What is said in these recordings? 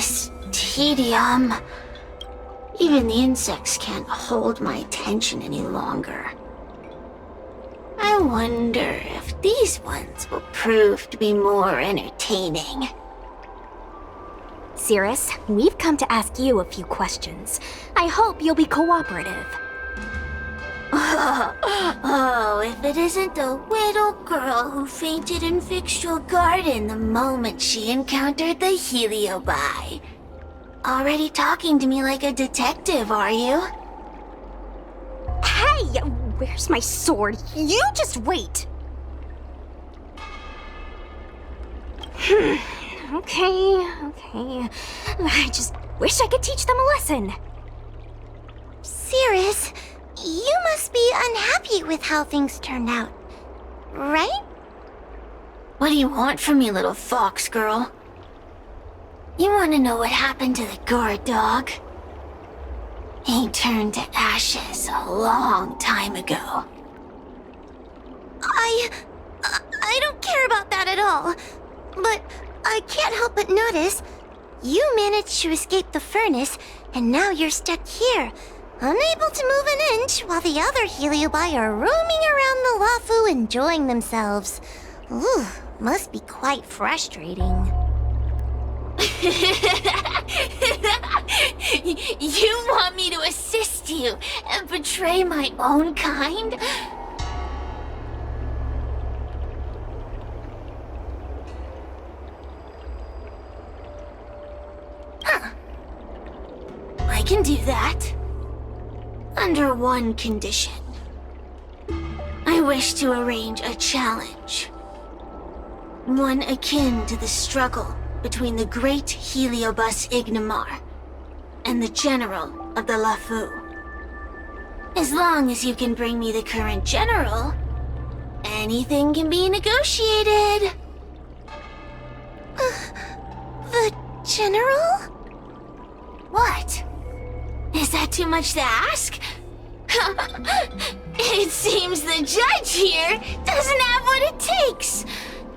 This tedium. Even the insects can't hold my attention any longer. I wonder if these ones will prove to be more entertaining. Cirrus, we've come to ask you a few questions. I hope you'll be cooperative. Oh, if it isn't the little girl who fainted in fixed your garden the moment she encountered the Heliobi. Already talking to me like a detective, are you? Hey! Where's my sword? You just wait! Okay. I just wish I could teach them a lesson. Cirrus, you must be unhappy with how things turned out, right? What do you want from me, little fox girl? You want to know what happened to the guard dog? He turned to ashes a long time ago. I don't care about that at all. But I can't help but notice you managed to escape the furnace, and now you're stuck here, unable to move an inch while the other Heliobi are roaming around the Lafu enjoying themselves. Ooh, must be quite frustrating. You want me to assist you and betray my own kind? I can do that. Under one condition. I wish to arrange a challenge. One akin to the struggle between the great Heliobus Ignamar and the general of the Lafu. As long as you can bring me the current general, anything can be negotiated. The general? What? Is that too much to ask? It seems the judge here doesn't have what it takes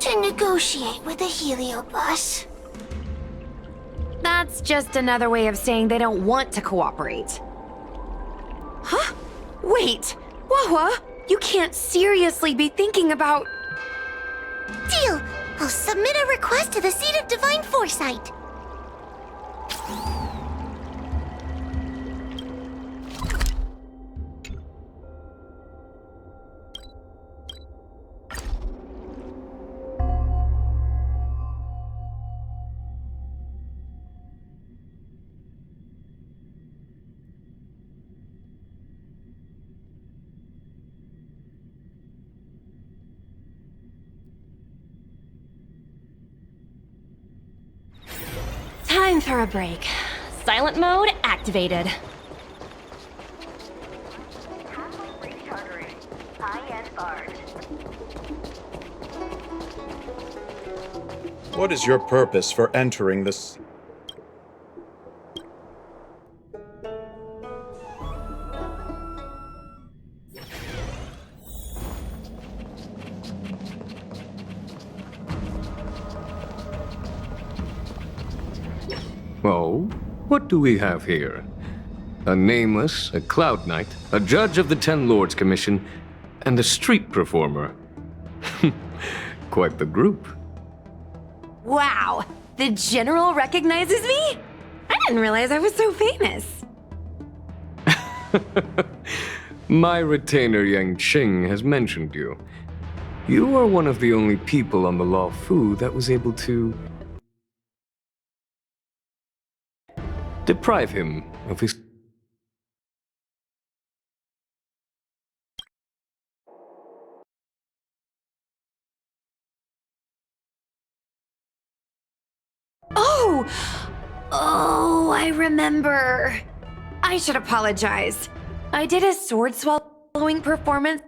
to negotiate with the Heliobus. That's just another way of saying they don't want to cooperate. Huh? Wait! Wawa, you can't seriously be thinking about... Deal! I'll submit a request to the Seat of Divine Foresight. Time for a break. Silent mode activated. What is your purpose for entering this? Oh, what do we have here? A nameless, a cloud knight, a judge of the Ten Lords Commission, and a street performer. Quite the group. Wow! The general recognizes me? I didn't realize I was so famous. My retainer Yang Qing has mentioned you. You are one of the only people on the Law Fu that was able to deprive him of his... Oh, I remember. I should apologize. I did a sword swallowing performance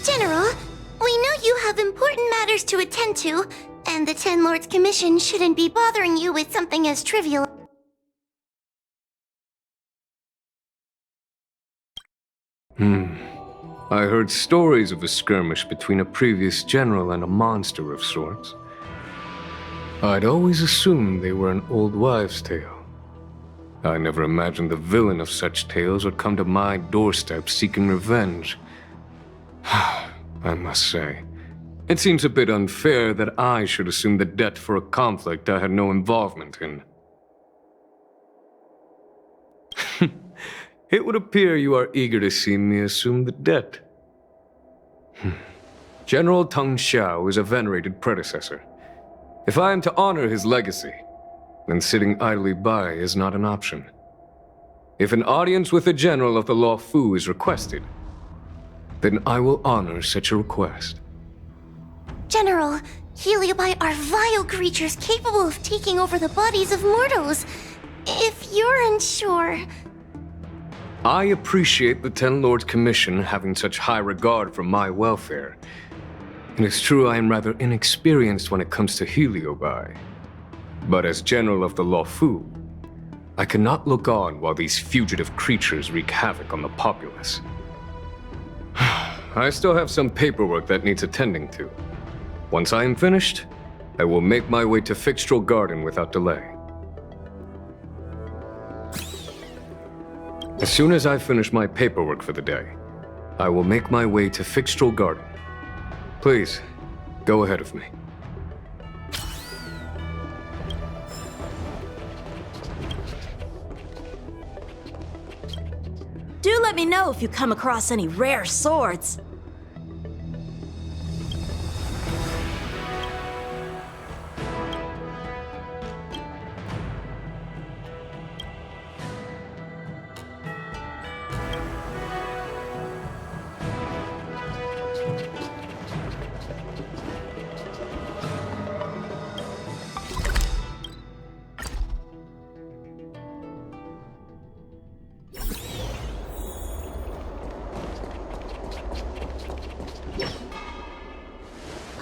General, we know you have important matters to attend to, and the Ten Lords Commission shouldn't be bothering you with something as trivial. I heard stories of a skirmish between a previous general and a monster of sorts. I'd always assumed they were an old wives' tale. I never imagined the villain of such tales would come to my doorstep seeking revenge. I must say, it seems a bit unfair that I should assume the debt for a conflict I had no involvement in. It would appear you are eager to see me assume the debt. General Teng Xiao is a venerated predecessor. If I am to honor his legacy, then sitting idly by is not an option. If an audience with a general of the Law Fu is requested, then I will honor such a request. General, Heliobi are vile creatures capable of taking over the bodies of mortals. If you're unsure... I appreciate the Ten Lords Commission having such high regard for my welfare. It is true I am rather inexperienced when it comes to Heliobi. But as General of the Law Fu, I cannot look on while these fugitive creatures wreak havoc on the populace. I still have some paperwork that needs attending to. Once I am finished, I will make my way to Fixtral Garden without delay. As soon as I finish my paperwork for the day, I will make my way to Fixtral Garden. Please, go ahead of me. Do let me know if you come across any rare swords.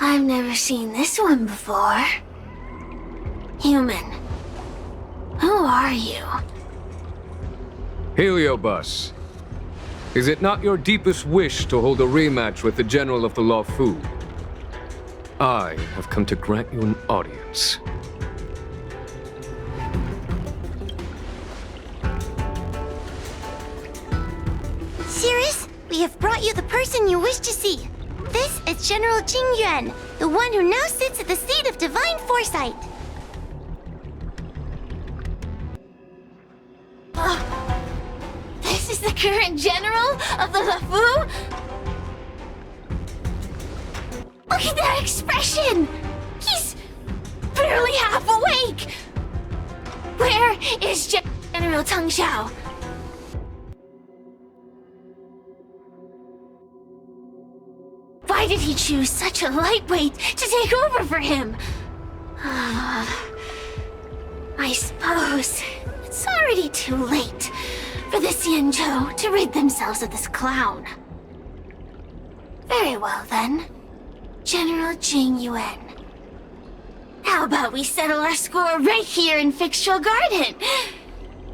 I've never seen this one before. Human. Who are you? Heliobus, is it not your deepest wish to hold a rematch with the General of the Law Fu? I have come to grant you an audience. Cirrus, we have brought you the person you wish to see. This is General Jing Yuan, the one who now sits at the seat of divine foresight. This is the current general of the LeFou? Look at that expression! He's barely half awake! Where is General Teng Xiao? Why did he choose such a lightweight to take over for him? I suppose it's already too late for the Xianzhou to rid themselves of this clown. Very well then, General Jing Yuan. How about we settle our score right here in Fixtral Garden?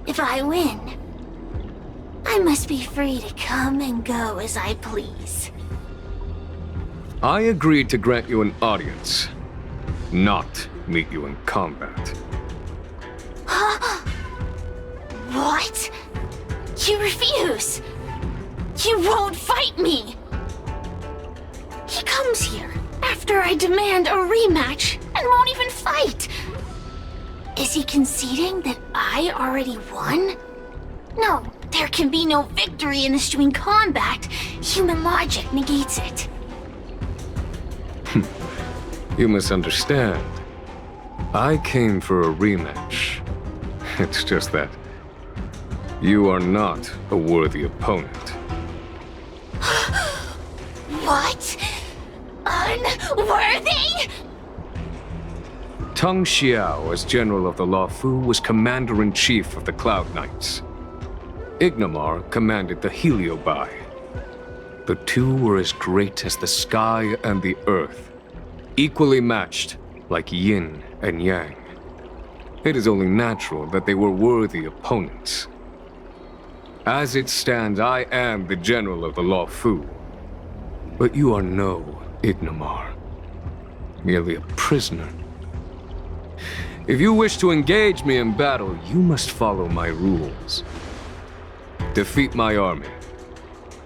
If I win, I must be free to come and go as I please. I agreed to grant you an audience, not meet you in combat. What? You refuse? You won't fight me? He comes here after I demand a rematch and won't even fight. Is he conceding that I already won? No, there can be no victory in ensuing combat. Human logic negates it. You misunderstand. I came for a rematch. It's just that you are not a worthy opponent. What? Unworthy? Teng Xiao, as General of the Law Fu, was Commander-in-Chief of the Cloud Knights. Ignamar commanded the Heliobi. The two were as great as the sky and the earth, equally matched like yin and yang. It is only natural that they were worthy opponents. As it stands, I am the general of the Law Fu. But you are no Ignamar, merely a prisoner. If you wish to engage me in battle, you must follow my rules. Defeat my army.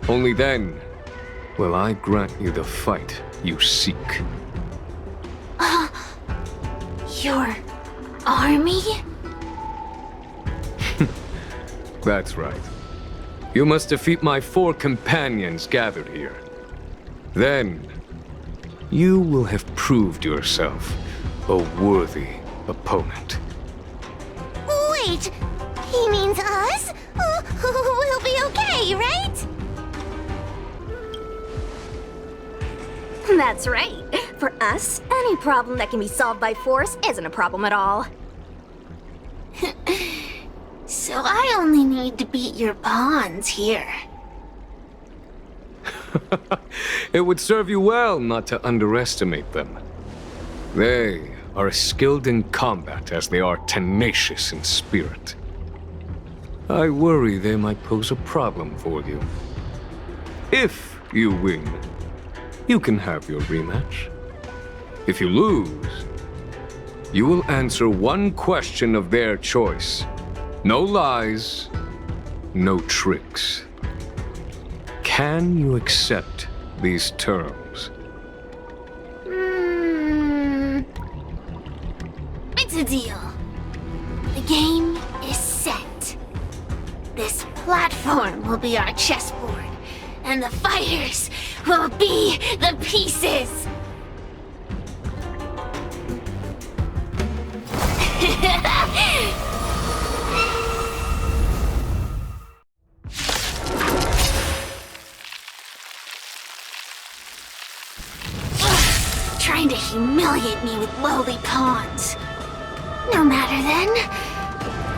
Only then will I grant you the fight you seek. Your army? That's right. You must defeat my 4 companions gathered here. Then, you will have proved yourself a worthy opponent. Wait, he means us? We'll be okay, right? That's right. For us, any problem that can be solved by force isn't a problem at all. So I only need to beat your pawns here. It would serve you well not to underestimate them. They are as skilled in combat as they are tenacious in spirit. I worry they might pose a problem for you. If you win, you can have your rematch. If you lose, you will answer one question of their choice. No lies, no tricks. Can you accept these terms? It's a deal. The game is set. This platform will be our chessboard, and the fighters will be the pieces. Trying to humiliate me with lowly pawns. No matter then.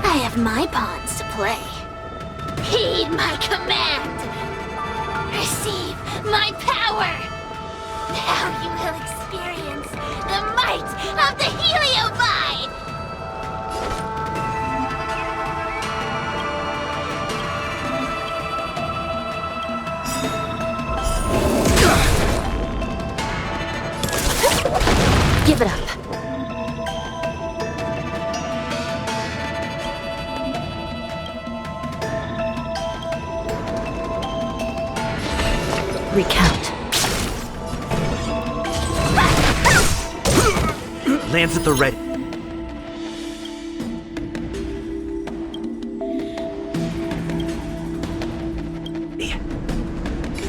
I have my pawns to play. Heed my command. Receive my power. Now you will experience the might of the Heliovide. Give it up. Recount. Lands at the ready.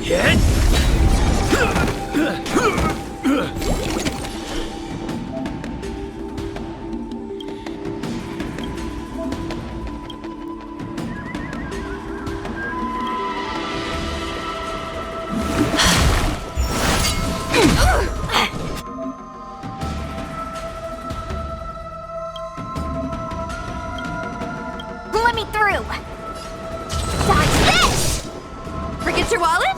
Hit! Let me through! Dodge this! Forget your wallet?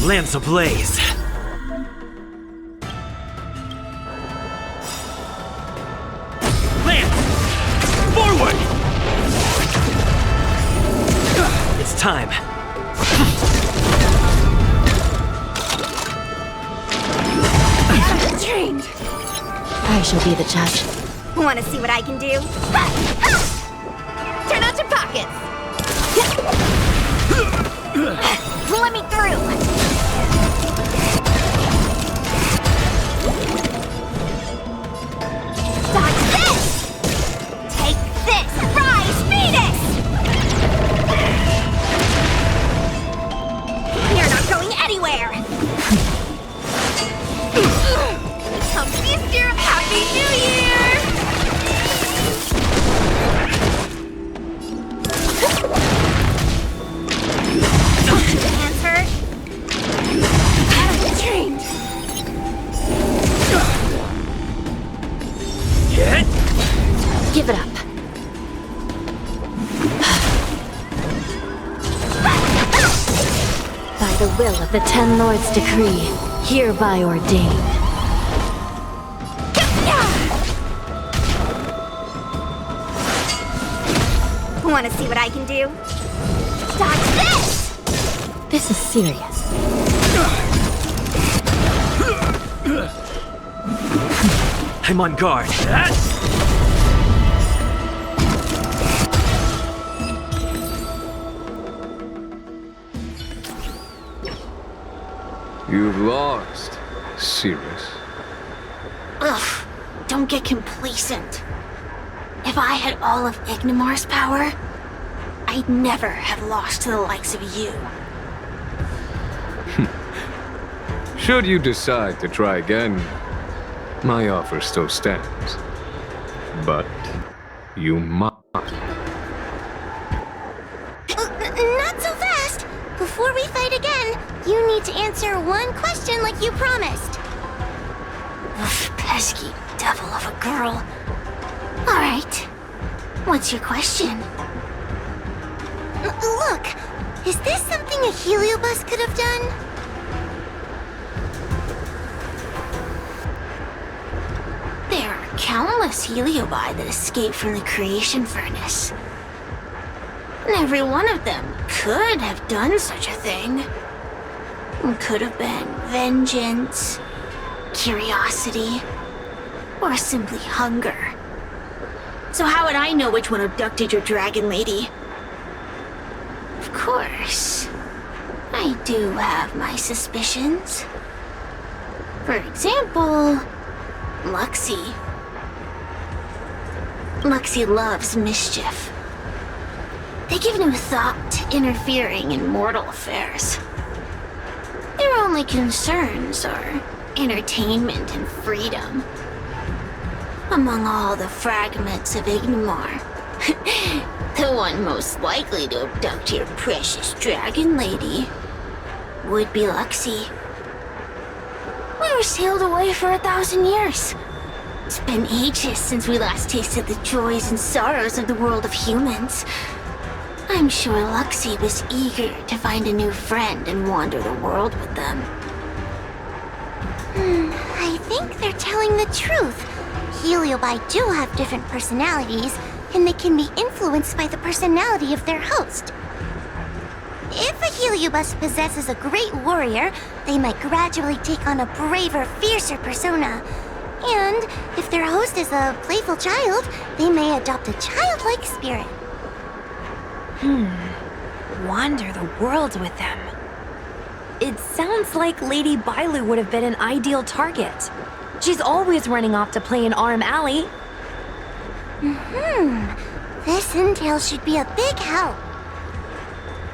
Lance ablaze. Lance! Forward! It's time. Trained. I shall be the judge. Want to see what I can do? Turn out your pockets. Let me through. Dodge this! Take this! Rise, Venus! You're not going anywhere! Come Easter! Happy New Year! the will of the Ten Lords' decree, hereby ordained. Want to see what I can do? Dodge this! This is serious. I'm on guard. You've lost, Sirius. Ugh, don't get complacent. If I had all of Ignimar's power, I'd never have lost to the likes of you. Should you decide to try again, my offer still stands. But you must. Not so fast! Before we fight again, you need to answer one question like you promised. Ugh, pesky devil of a girl. Alright. What's your question? Look, is this something a heliobus could have done? There are countless heliobi that escaped from the creation furnace. And every one of them could have done such a thing. It could have been vengeance, curiosity, or simply hunger. So how would I know which one abducted your dragon lady? Of course, I do have my suspicions. For example, Luxie. Luxie loves mischief. They give no thought to interfering in mortal affairs. Their only concerns are entertainment and freedom. Among all the fragments of Ignimar, the one most likely to abduct your precious dragon lady would be Luxie. We were sealed away for 1,000 years. It's been ages since we last tasted the joys and sorrows of the world of humans. I'm sure Luxie was eager to find a new friend and wander the world with them. I think they're telling the truth. Heliobi do have different personalities, and they can be influenced by the personality of their host. If a heliobus possesses a great warrior, they might gradually take on a braver, fiercer persona. And if their host is a playful child, they may adopt a childlike spirit. Wander the world with them. It sounds like Lady Bailu would have been an ideal target. She's always running off to play in Arm Alley. This intel should be a big help.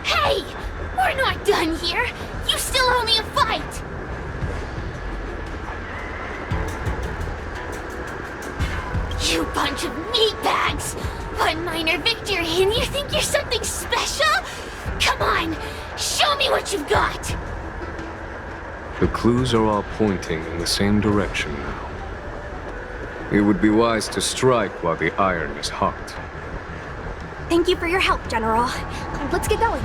Hey! We're not done here! You still owe me a fight! You bunch of meatbags! One minor victory and you think you're something special? Come on! Show me what you've got! The clues are all pointing in the same direction now. It would be wise to strike while the iron is hot. Thank you for your help, General. Let's get going.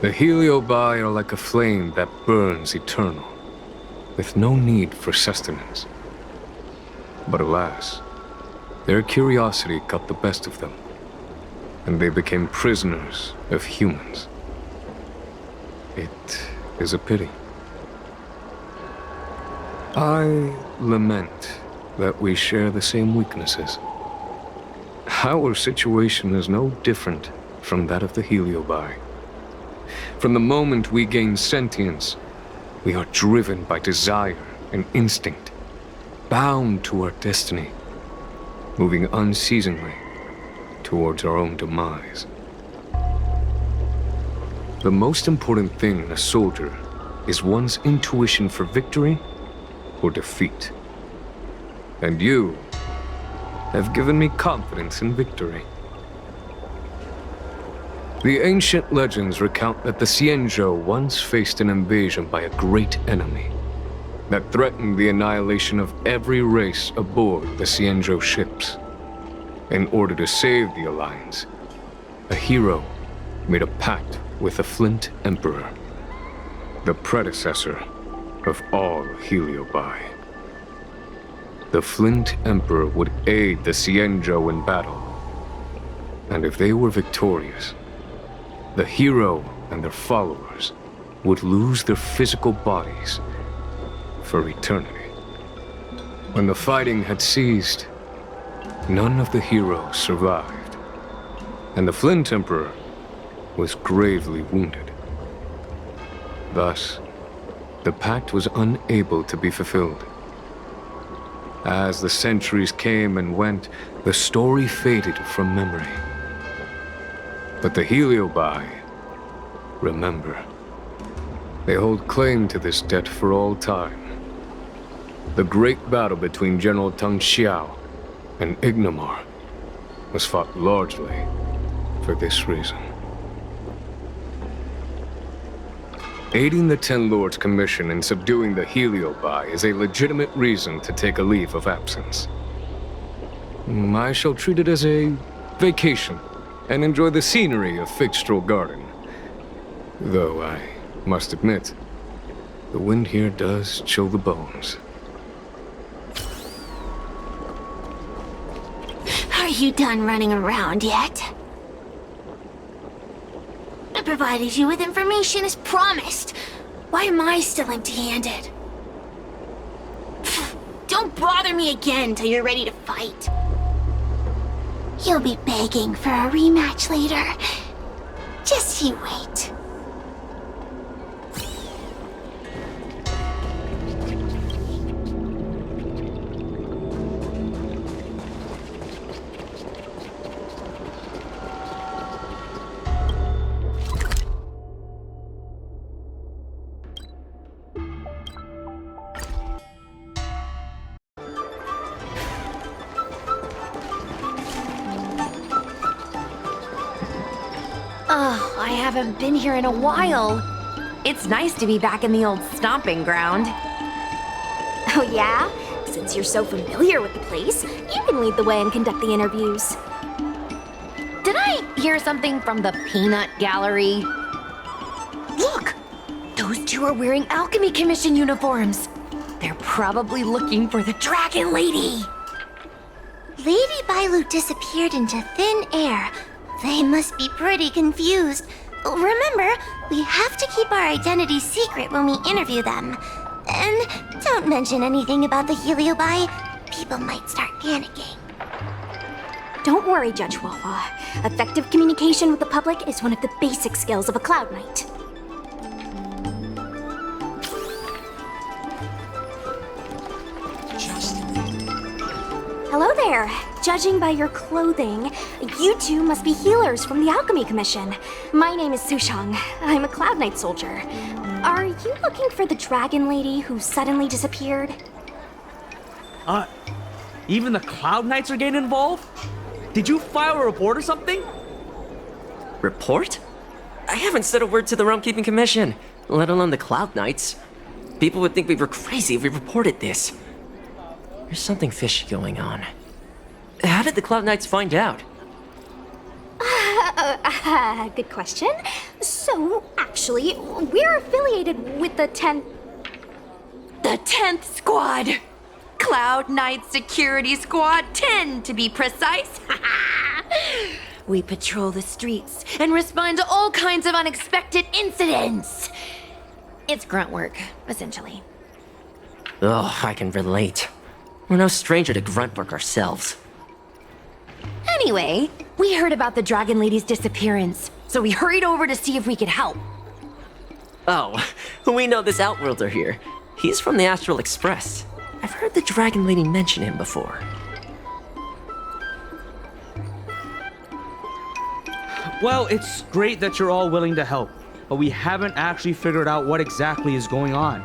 The heliobi are like a flame that burns eternal, with no need for sustenance. But alas, their curiosity got the best of them, and they became prisoners of humans. It is a pity. I lament that we share the same weaknesses. Our situation is no different from that of the heliobi. From the moment we gain sentience, we are driven by desire and instinct, bound to our destiny, moving unceasingly towards our own demise. The most important thing in a soldier is one's intuition for victory or defeat. And you have given me confidence in victory. The ancient legends recount that the Xianzhou once faced an invasion by a great enemy that threatened the annihilation of every race aboard the Xianzhou ships. In order to save the Alliance, a hero made a pact with the Flint Emperor, the predecessor of all Heliobi. The Flint Emperor would aid the Xianzhou in battle, and if they were victorious, the hero and their followers would lose their physical bodies for eternity. When the fighting had ceased, none of the heroes survived, and the Flint Emperor was gravely wounded. Thus, the pact was unable to be fulfilled. As the centuries came and went, the story faded from memory. But the Heliobi remember. They hold claim to this debt for all time. The great battle between General Tang Xiao and Ignamar was fought largely for this reason. Aiding the Ten Lords' commission in subduing the Heliobi is a legitimate reason to take a leave of absence. I shall treat it as a vacation and enjoy the scenery of Figstrel Garden. Though I must admit, the wind here does chill the bones. Are you done running around yet? I provided you with information as promised. Why am I still empty-handed? Don't bother me again till you're ready to fight. You'll be begging for a rematch later. Just you wait. Oh, I haven't been here in a while. It's nice to be back in the old stomping ground. Oh yeah? Since you're so familiar with the place, you can lead the way and conduct the interviews. Did I hear something from the Peanut Gallery? Look! Those two are wearing Alchemy Commission uniforms. They're probably looking for the Dragon Lady. Lady Bailu disappeared into thin air. They must be pretty confused. Remember, we have to keep our identities secret when we interview them. And don't mention anything about the Heliobi. People might start panicking. Don't worry, Judge Wawa. Effective communication with the public is one of the basic skills of a Cloud Knight. Hello there. Judging by your clothing, you two must be healers from the Alchemy Commission. My name is Sushang. I'm a Cloud Knight soldier. Are you looking for the Dragon Lady who suddenly disappeared? Even the Cloud Knights are getting involved? Did you file a report or something? Report? I haven't said a word to the Realm Keeping Commission, let alone the Cloud Knights. People would think we were crazy if we reported this. There's something fishy going on. How did the Cloud Knights find out? Good question. So, actually, we're affiliated with the 10th... The 10th Squad! Cloud Knight Security Squad 10, to be precise. We patrol the streets and respond to all kinds of unexpected incidents. It's grunt work, essentially. Oh, I can relate. We're no stranger to grunt work ourselves. Anyway, we heard about the Dragon Lady's disappearance, so we hurried over to see if we could help. Oh, we know this Outworlder here. He's from the Astral Express. I've heard the Dragon Lady mention him before. Well, it's great that you're all willing to help, but we haven't actually figured out what exactly is going on.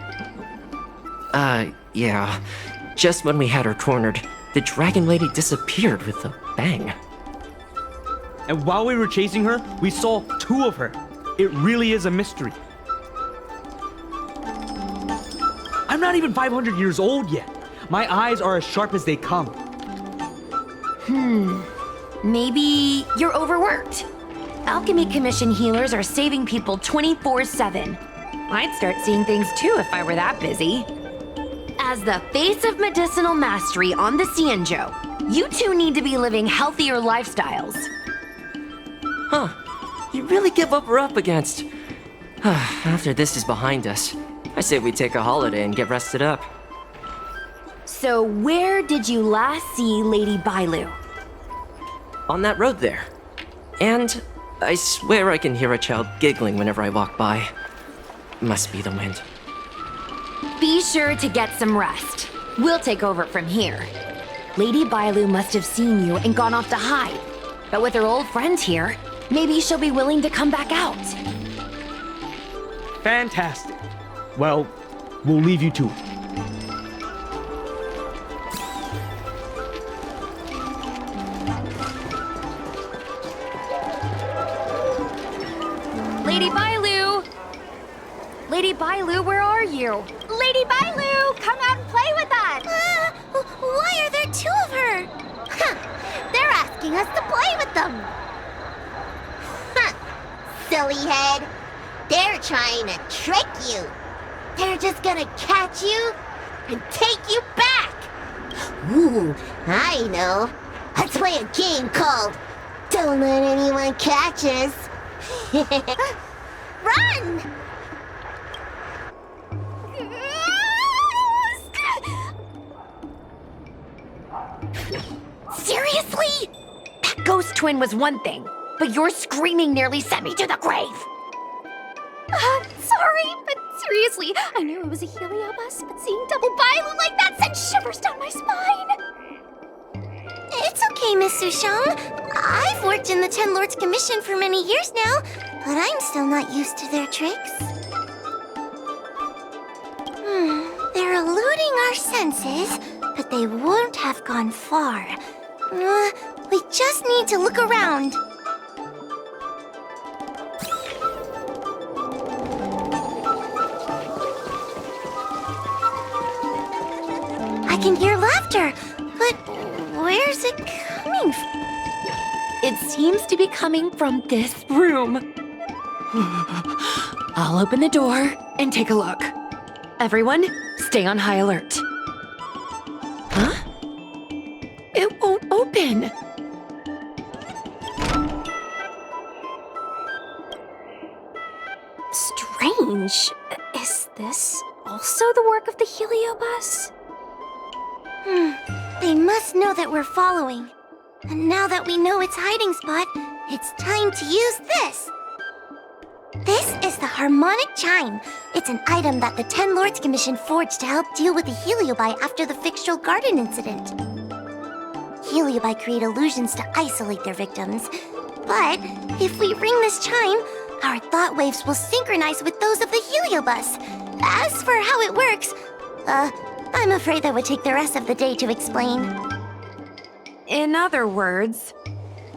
Yeah. Just when we had her cornered, the Dragon Lady disappeared with a bang. And while we were chasing her, we saw two of her. It really is a mystery. I'm not even 500 years old yet. My eyes are as sharp as they come. Maybe you're overworked. Alchemy Commission healers are saving people 24/7. I'd start seeing things too if I were that busy. As the face of medicinal mastery on the Xianzhou, you two need to be living healthier lifestyles. Huh. You really give up we're up against. After this is behind us, I say we take a holiday and get rested up. So where did you last see Lady Bailu? On that road there. And I swear I can hear a child giggling whenever I walk by. Must be the wind. Be sure to get some rest. We'll take over from here. Lady Bailu must have seen you and gone off to hide. But with her old friend here, maybe she'll be willing to come back out. Fantastic. Well, we'll leave you to it. Lady Bailu! Lady Bailu, where are you? Lady Bailu, come out and play with us! Why are there two of her? Huh, they're asking us to play with them. Huh, silly head. They're trying to trick you. They're just gonna catch you and take you back. Ooh, I know. Let's play a game called Don't Let Anyone Catch Us. Run! Seriously? That ghost twin was one thing, but your screaming nearly sent me to the grave. Sorry, but seriously, I knew it was a heliobus, but seeing double Bailu like that sent shivers down my spine. It's okay, Miss Sushang. I've worked in the Ten Lords Commission for many years now, but I'm still not used to their tricks. They're eluding our senses, but they won't have gone far. We just need to look around. I can hear laughter, but where's it coming from? It seems to be coming from this room. I'll open the door and take a look. Everyone, stay on high alert. Huh? It won't open. Strange. Is this also the work of the heliobus? They must know that we're following. And now that we know its hiding spot, it's time to use this. This is the harmonic chime. It's an item that the Ten Lords Commission forged to help deal with the heliobi after the Fixtural Garden incident. Heliobi create illusions to isolate their victims. But if we ring this chime, our thought waves will synchronize with those of the heliobus. As for how it works, I'm afraid that would take the rest of the day to explain. In other words,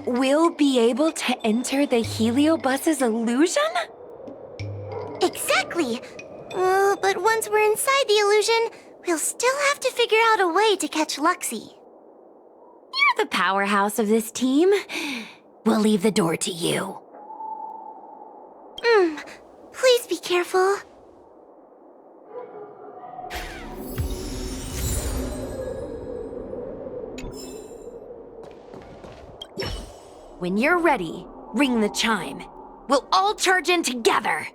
we'll be able to enter the heliobus's illusion? Exactly. But once we're inside the illusion, we'll still have to figure out a way to catch Luxie. You're the powerhouse of this team. We'll leave the door to you. Please be careful. When you're ready, ring the chime. We'll all charge in together.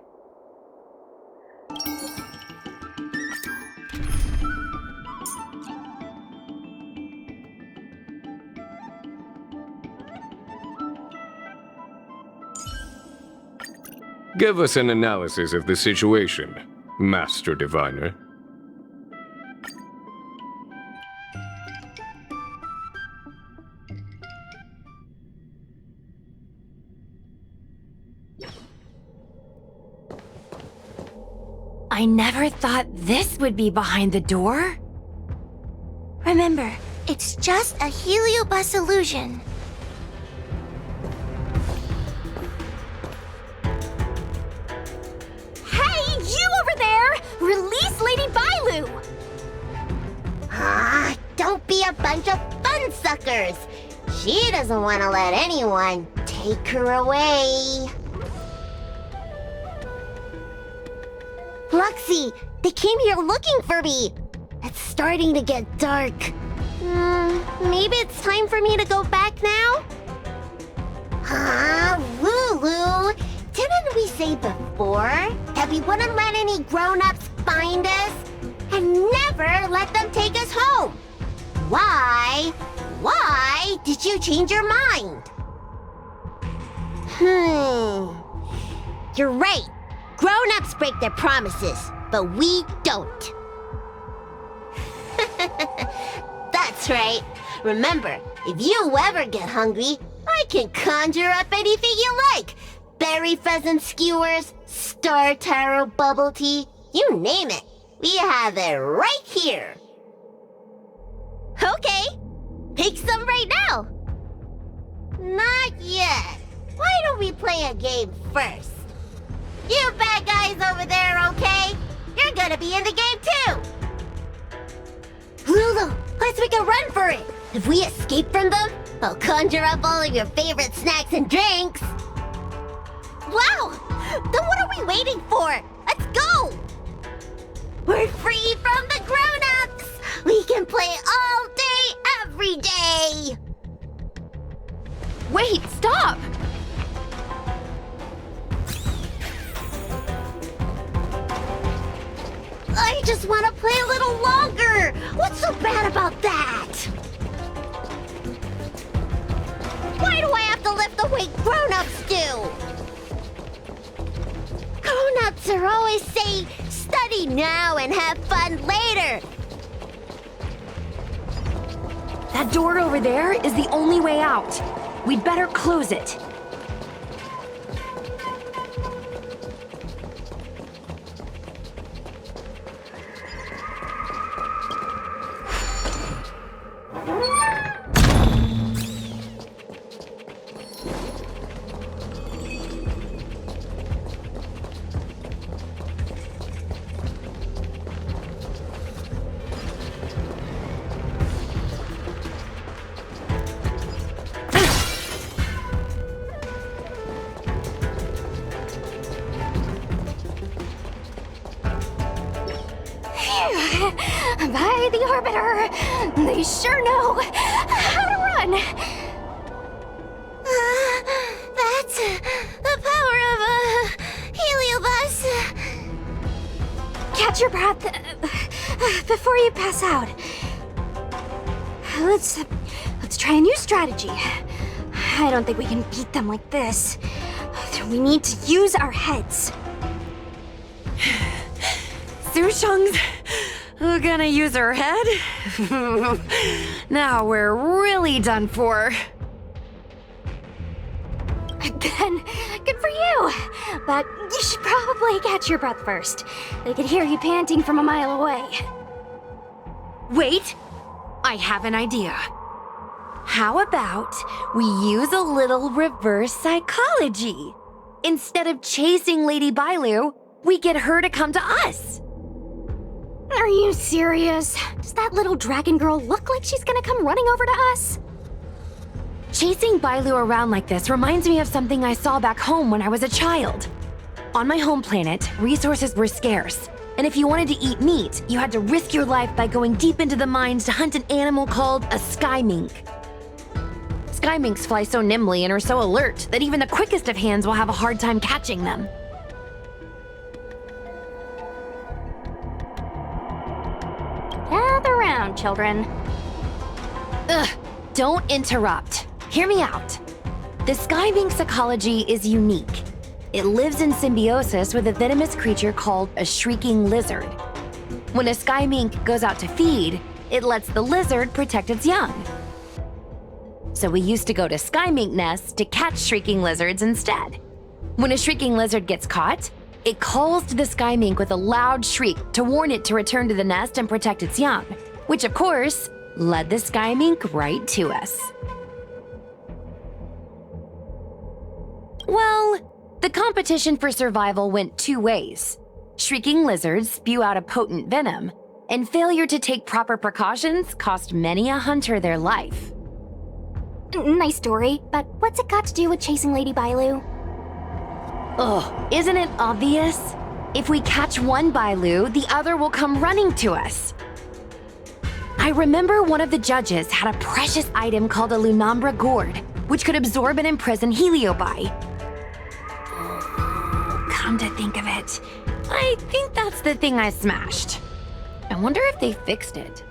Give us an analysis of the situation, Master Diviner. I never thought this would be behind the door. Remember, it's just a heliobus illusion. Hey, you over there! Release Lady Bailu! Don't be a bunch of fun suckers. She doesn't want to let anyone take her away. Luxie, they came here looking for me. It's starting to get dark. Maybe it's time for me to go back now? Lulu, didn't we say before that we wouldn't let any grown-ups find us and never let them take us home? Why did you change your mind? You're right. Grown-ups break their promises, but we don't. That's right. Remember, if you ever get hungry, I can conjure up anything you like. Berry pheasant skewers, star taro bubble tea, you name it. We have it right here. Okay, pick some right now. Not yet. Why don't we play a game first? You bad guys over there, okay? You're gonna be in the game too. Lulu, let's make a run for it. If we escape from them, I'll conjure up all of your favorite snacks and drinks. Wow! Then what are we waiting for? Let's go! We're free from the grown-ups! We can play all day, every day! Wait, stop! I just want to play a little longer! What's so bad about that? Why do I have to lift the weight grown-ups do? Grown-ups are always saying, study now and have fun later. That door over there is the only way out. We'd better close it. By the Arbiter, they sure know how to run. That's the power of a heliobus. Catch your breath before you pass out. Let's try a new strategy. I don't think we can beat them like this. We need to use our heads. Sushang's gonna use her head? Now we're really done for. Then, good for you. But you should probably catch your breath first. They could hear you panting from a mile away. Wait, I have an idea. How about we use a little reverse psychology? Instead of chasing Lady Bailu, we get her to come to us. Are you serious? Does that little dragon girl look like she's gonna come running over to us? Chasing Bailu around like this reminds me of something I saw back home when I was a child. On my home planet, resources were scarce, and if you wanted to eat meat, you had to risk your life by going deep into the mines to hunt an animal called a sky mink. Sky minks fly so nimbly and are so alert that even the quickest of hands will have a hard time catching them. Gather round, children. Ugh, don't interrupt. Hear me out. The sky mink's ecology is unique. It lives in symbiosis with a venomous creature called a shrieking lizard. When a sky mink goes out to feed, it lets the lizard protect its young. So we used to go to sky mink nests to catch shrieking lizards instead. When a shrieking lizard gets caught, it calls to the sky mink with a loud shriek to warn it to return to the nest and protect its young, which of course led the sky mink right to us. Well, the competition for survival went two ways. Shrieking lizards spew out a potent venom, and failure to take proper precautions cost many a hunter their life. Nice story, but what's it got to do with chasing Lady Bailu? Ugh, isn't it obvious? If we catch one Bailu, the other will come running to us. I remember one of the judges had a precious item called a Lunambra gourd, which could absorb and imprison Heliobi. Come to think of it, I think that's the thing I smashed. I wonder if they fixed it.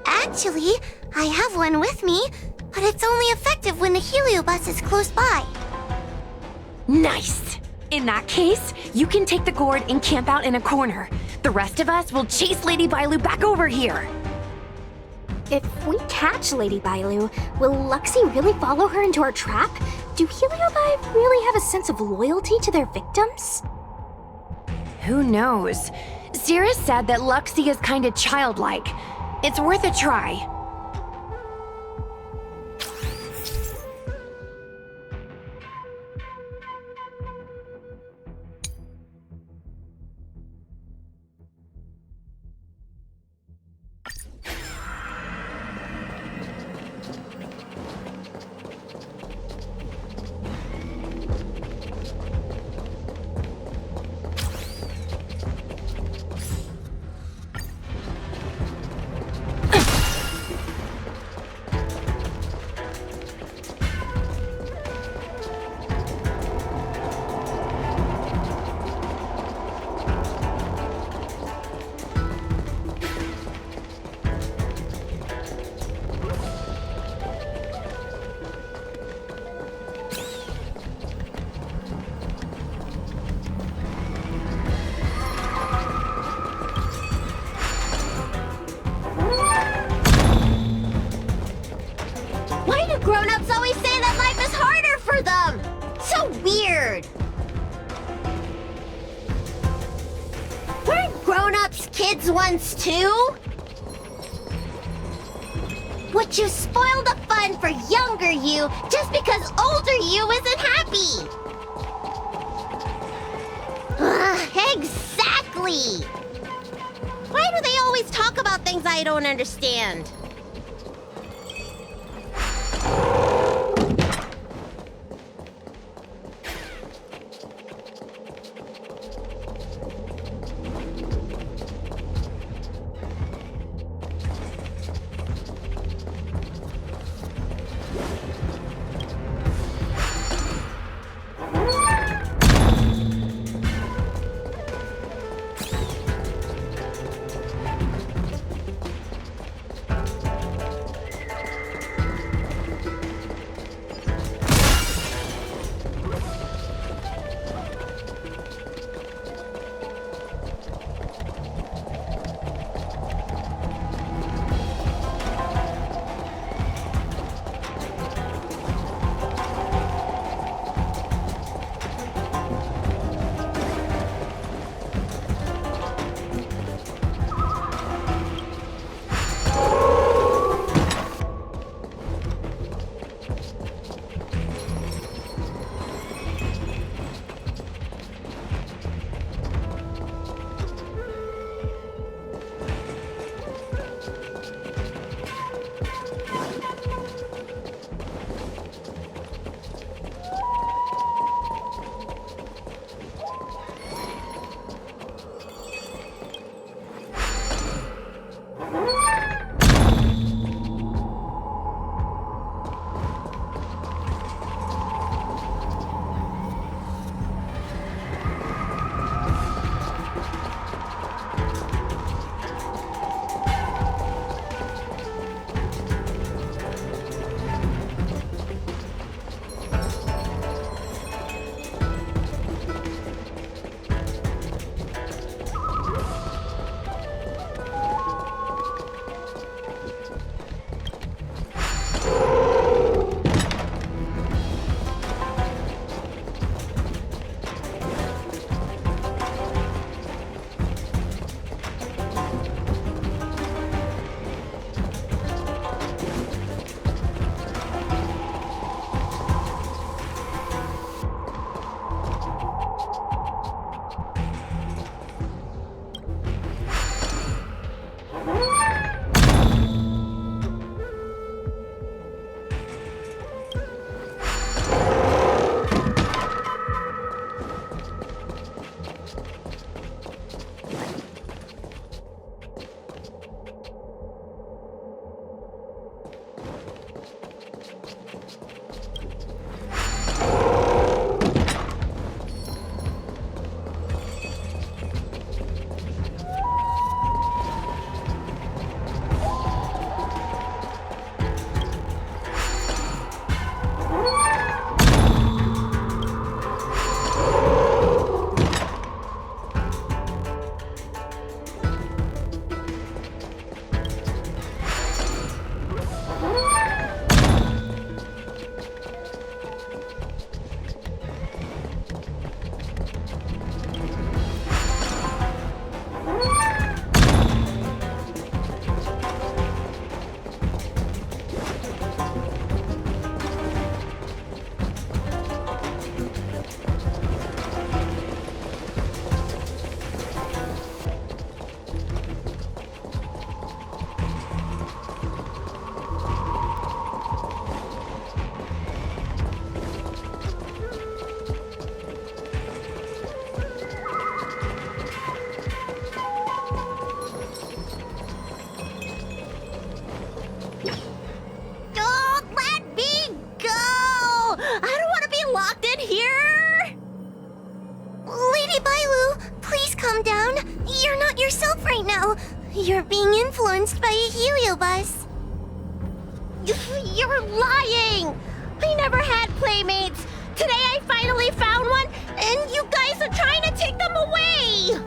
Actually, I have one with me, but it's only effective when the heliobus is close by. Nice! In that case, you can take the gourd and camp out in a corner. The rest of us will chase Lady Bailu back over here. If we catch Lady Bailu, will Luxie really follow her into our trap? Do Heliobi really have a sense of loyalty to their victims? Who knows? Cirrus said that Luxie is kinda childlike. It's worth a try. Grown-ups always say that life is harder for them! So weird! Weren't grown-ups kids once too? Would you spoil the fun for younger you just because older you isn't happy? Exactly! Why do they always talk about things I don't understand? yourself right now. You're being influenced by a heliobus. You're lying! I never had playmates. Today I finally found one, and you guys are trying to take them away!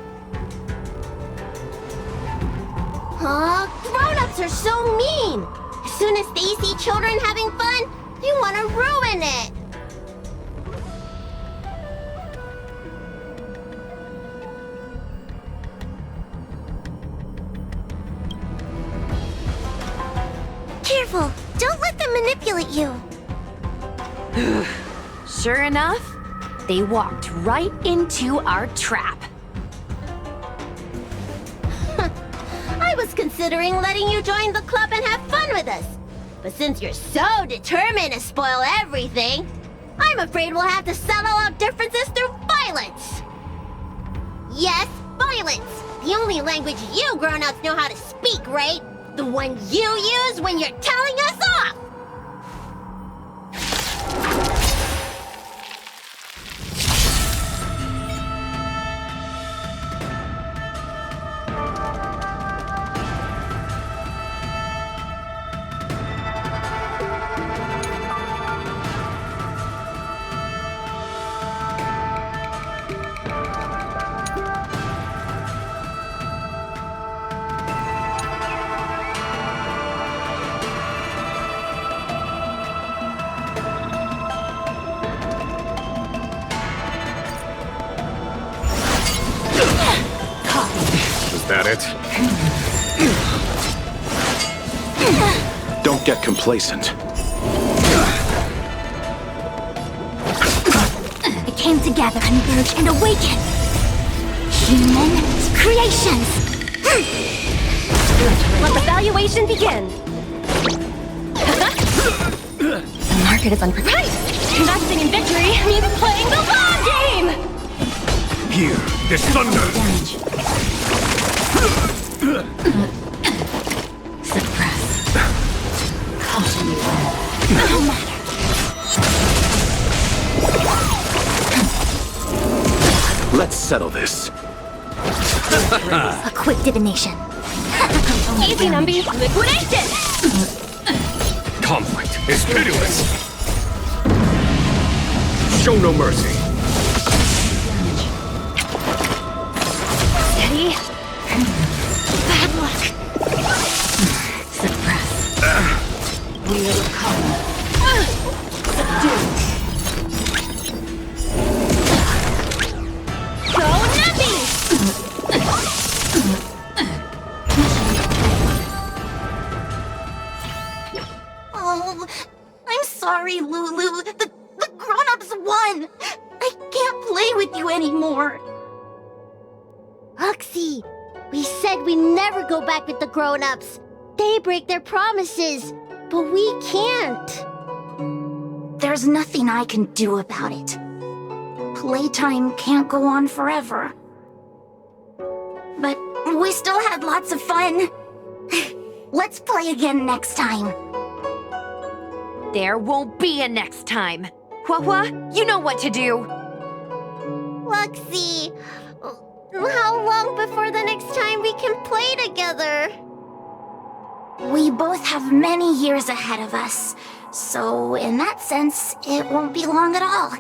Grown-ups are so mean! As soon as they see children having fun, they want to ruin it! Careful! Don't let them manipulate you! Sure enough, they walked right into our trap. I was considering letting you join the club and have fun with us. But since you're so determined to spoil everything, I'm afraid we'll have to settle our differences through violence. Yes, violence. The only language you grown-ups know how to speak, right? The one you use when you're telling us off! That it? Don't get complacent. It came together, converge, and awaken. Human creations. Let the valuation begin. The market is unprepared. Investing in victory means playing the long game. Here, this thunder! Suppress. Caution you. No matter. Let's settle this. A quick divination. Easy, Numby. Liquidation! Conflict is pitiless! Show no mercy! Steady. Bad luck. Suppress. Wheel of calm. Subdue. Go Numpy! Oh, I'm sorry, Lulu. The grown-ups won. I can't play with you anymore. Oxy, we said we never go back with the grown-ups. They break their promises, but we can't. There's nothing I can do about it. Playtime can't go on forever. But we still had lots of fun. Let's play again next time. There won't be a next time. Hua, you know what to do. Luxie, how long before the next time we can play together? We both have many years ahead of us, so in that sense, it won't be long at all.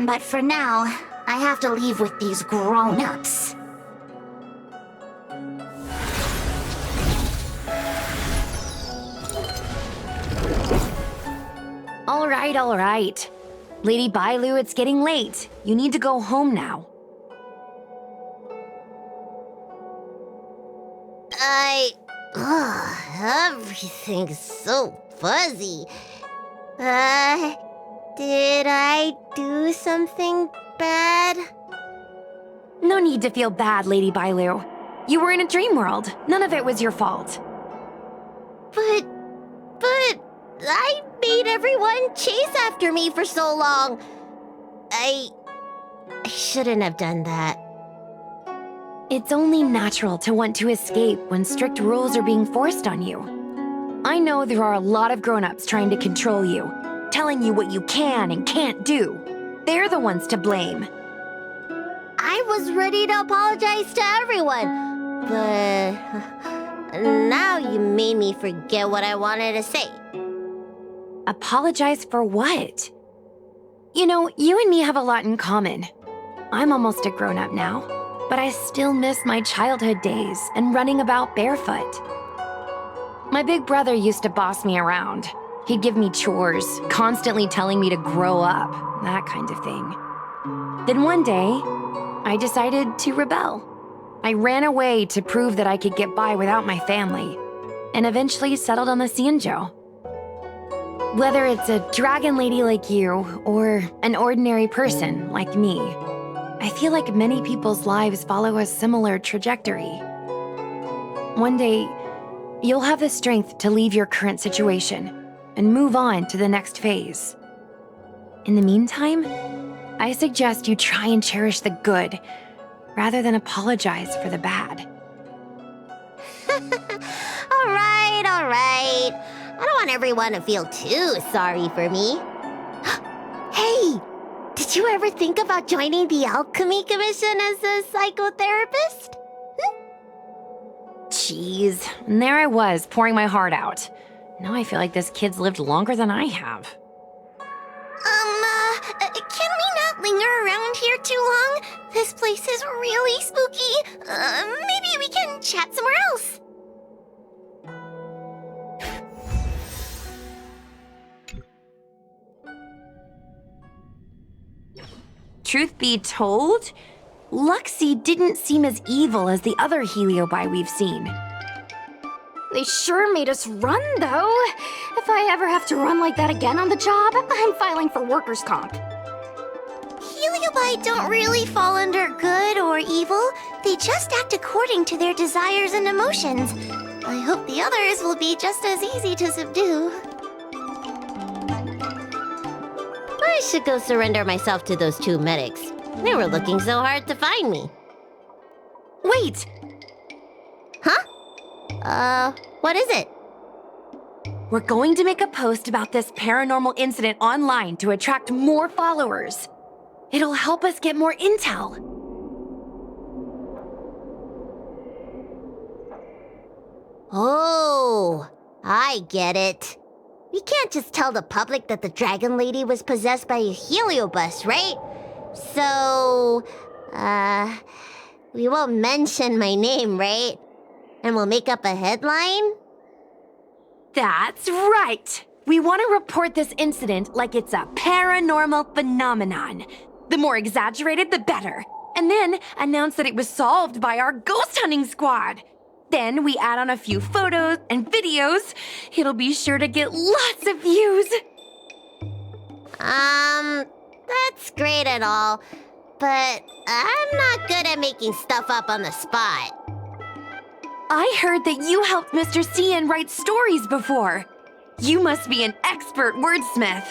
But for now, I have to leave with these grown-ups. All right. Lady Bailu, it's getting late. You need to go home now. Everything's so fuzzy. Did I do something bad? No need to feel bad, Lady Bailu. You were in a dream world. None of it was your fault. But I made everyone chase after me for so long. I shouldn't have done that. It's only natural to want to escape when strict rules are being forced on you. I know there are a lot of grown-ups trying to control you, telling you what you can and can't do. They're the ones to blame. I was ready to apologize to everyone, But now you made me forget what I wanted to say. Apologize for what? You know, you and me have a lot in common. I'm almost a grown-up now, but I still miss my childhood days and running about barefoot. My big brother used to boss me around. He'd give me chores, constantly telling me to grow up, that kind of thing. Then one day, I decided to rebel. I ran away to prove that I could get by without my family, and eventually settled on the Xianzhou. Whether it's a dragon lady like you, or an ordinary person like me, I feel like many people's lives follow a similar trajectory. One day, you'll have the strength to leave your current situation and move on to the next phase. In the meantime, I suggest you try and cherish the good rather than apologize for the bad. All right. I don't want everyone to feel too sorry for me. Hey, did you ever think about joining the Alchemy Commission as a psychotherapist? Jeez, and there I was, pouring my heart out. Now I feel like this kid's lived longer than I have. Can we not linger around here too long? This place is really spooky. Maybe we can chat somewhere else. Truth be told, Luxie didn't seem as evil as the other Heliobi we've seen. They sure made us run, though. If I ever have to run like that again on the job, I'm filing for workers' comp. Heliobi don't really fall under good or evil. They just act according to their desires and emotions. I hope the others will be just as easy to subdue. I should go surrender myself to those two medics. They were looking so hard to find me. Wait! Huh? What is it? We're going to make a post about this paranormal incident online to attract more followers. It'll help us get more intel. Oh, I get it. We can't just tell the public that the Dragon Lady was possessed by a heliobus, right? So, we won't mention my name, right? And we'll make up a headline? That's right! We want to report this incident like it's a paranormal phenomenon. The more exaggerated, the better. And then announce that it was solved by our ghost hunting squad. Then we add on a few photos and videos. It'll be sure to get lots of views. That's great and all, but I'm not good at making stuff up on the spot. I heard that you helped Mr. Xian write stories before. You must be an expert wordsmith.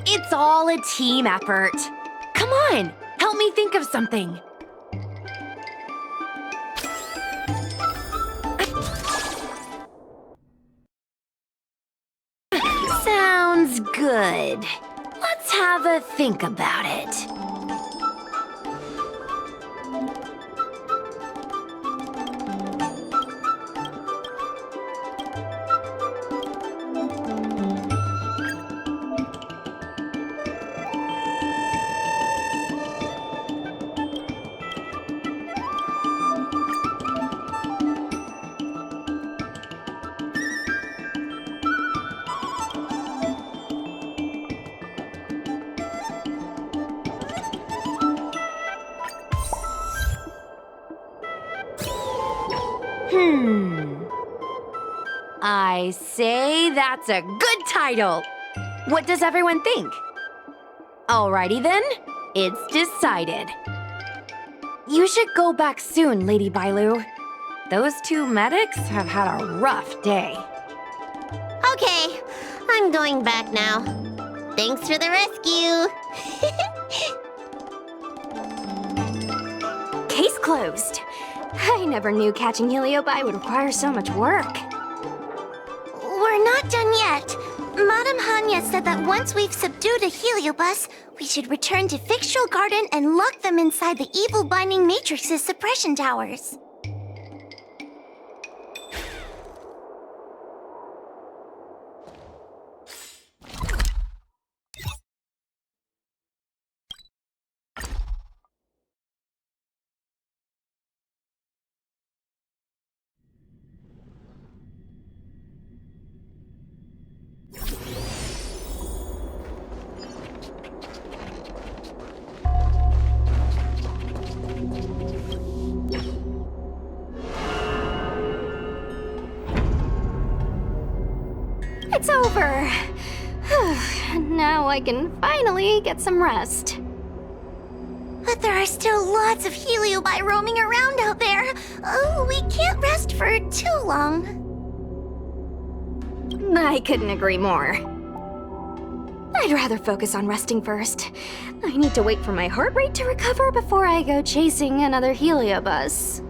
It's all a team effort. Come on, help me think of something. Sounds good. Let's have a think about it. I say that's a good title. What does everyone think? Alrighty then, it's decided. You should go back soon, Lady Bailu. Those two medics have had a rough day. Okay, I'm going back now. Thanks for the rescue. Case closed. I never knew catching Heliobi would require so much work. We're not done yet. Madame Hanya said that once we've subdued a heliobus, we should return to Fixtural Garden and lock them inside the evil binding matrix's suppression towers. It's over. Now I can finally get some rest. But there are still lots of heliobi roaming around out there. Oh, we can't rest for too long. I couldn't agree more. I'd rather focus on resting first. I need to wait for my heart rate to recover before I go chasing another heliobus.